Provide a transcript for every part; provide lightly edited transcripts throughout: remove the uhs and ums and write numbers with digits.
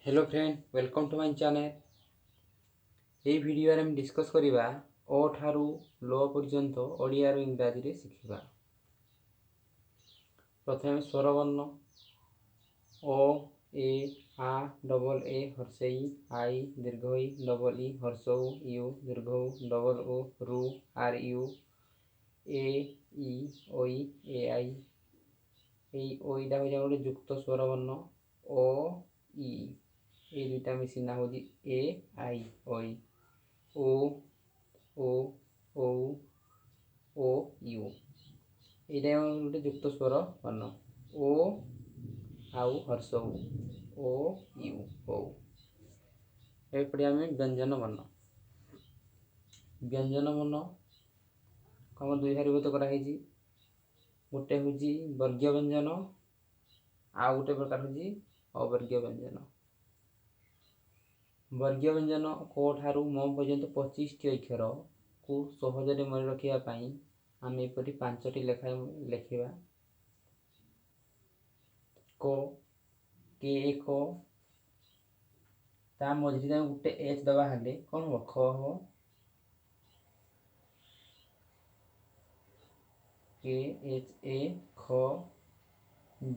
Hello friend, welcome to my channel. ये video रे हम डिस्कस करिबा ओ ठारू लो पर्यंत ओडिया रो इंग्रजी रे शिखिबा। प्रथमे स्वर वर्ण ओ ए आ डबल ए हर्षई आई दीर्घ ई डबल ई हर्षौ यू दीर्घ डबल ओ रु आर यू ए इ ओई ए आई। এই ওইটা হয়ে যাবে যুক্ত স্বরবর্ণ ও ই, এই দুইটা মিশিনা হচ্ছে এ আই ওই। ও ও ও ও ইউ, এইটা গোটে যুক্ত স্বর বর্ণ ও আউ হর্ষ ও ইউ ও। এরপরে আমি ব্যঞ্জন বর্ণ। ব্যঞ্জন বর্ণ আমার দুই ভাগে করা হয়েছে। गोटे हूँ वर्गीय व्यंजन आ गोटे प्रकार हूँ अवर्गीय व्यंजन। वर्गीय व्यंजन को ठारू म पर्यंत 25 टी अक्षर को सहज मन रखापी आम एपरी 5टी लेखा लिखा। क के क ता मझे गोटे एच दबा हेले कौन हम ख हम के एच ए ख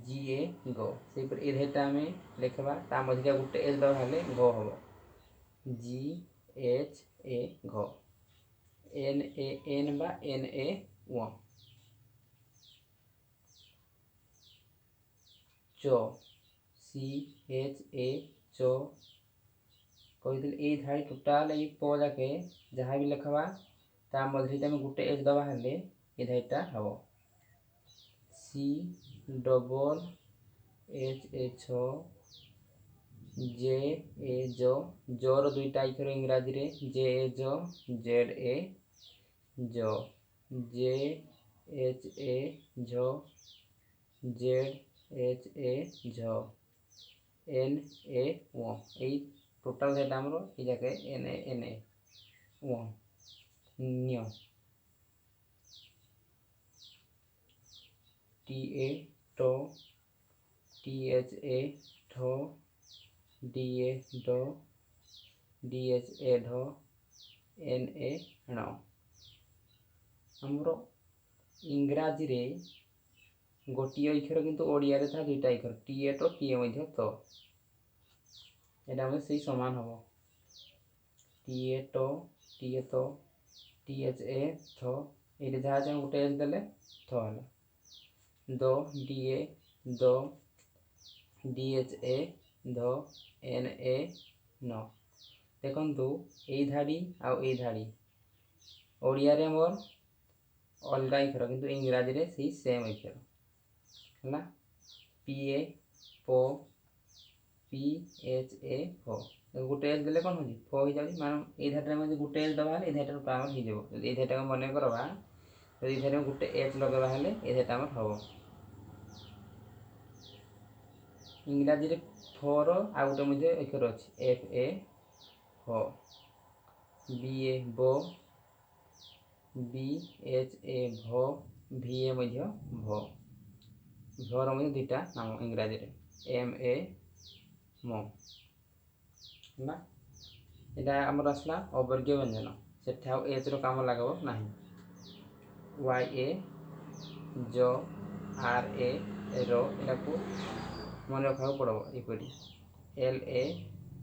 जी ए ग। से एटा आम लिखा ता मझे गोटे एच दबा हेले ग हम जी एच ए घ। एन ए एन बा एन ए व। च सी एच ए च कही ये धाड़ी टोटाल ये प जाके जहाँ भी लिखा ता मझे आम गोटे एच दबा हेले ये धाड़ीटा हम सी डबल एच ए छ जे ए ज। जर दुईटा अक्षर इंग्राजी रे जे ए ज जेड ए ज जे एच ए झ जेड एच ए झ एन ए व। टोटाल जेटा आमर ये जाके एन ए व। न्य टी ए ट टी एच ए ठ डी ए ड डी एच ए ढ एन ए ण। आमर इंग्राजी रे गोटे अक्षर किंतु ओडिया रे था दुईटा अक्षर टी ए ट टी ए मध्य त एटा से समान हम टी ए ट टी ए त टी एच ए थ ये जहाँ गोटे एच देले थ है the D A the D H A ध एन ए न। देखु ये धाड़ी आउ ये धाड़ी ओडिया रे मोर अलग अक्षर किंतु इंग्राजी रे से सेम अक्षर है पी ए प पी एच ए फ। गोटे एच देले कौन हो फ हो जाए मान ये धाटा गोटे एच दबा ये धाटा आमर हो ये धाटा मन करवा ये धाटा गोटे एच लगेगा हेले ये धाटा आमर हम इंग्राजी रे फर आ गोटे मध्य अक्षर अच्छे एफ ए फ बी ए ब बी एच ए भ भी ए मध्य भ भर मध्य दुईटा नाम इंग्राजी रे एम ए म ना। यहाँ आमर आसला अवर्गीय व्यंजन से एच रो लगब ना वाई ए ज आर ए रो या मन रखा पड़ो यपरी एल ए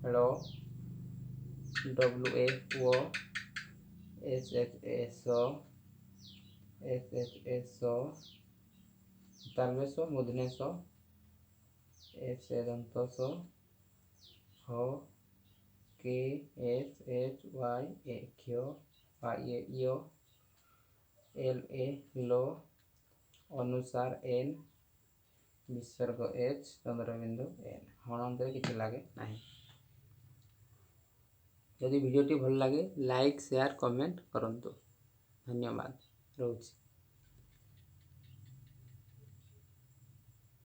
ल W A O S H A स एस एच ए स तालवे स मूर्धन्य स एस ए दंत स ह के एस एच वाई ए क्ष वाई ए य एल ए ल अनुसार एन विसर्ग एच चंद्रबिंदु एन हणंतर किसी लगे ना। यदि वीडियोटी भल लगे लाइक शेयर कमेंट करंतु। धन्यवाद रोच।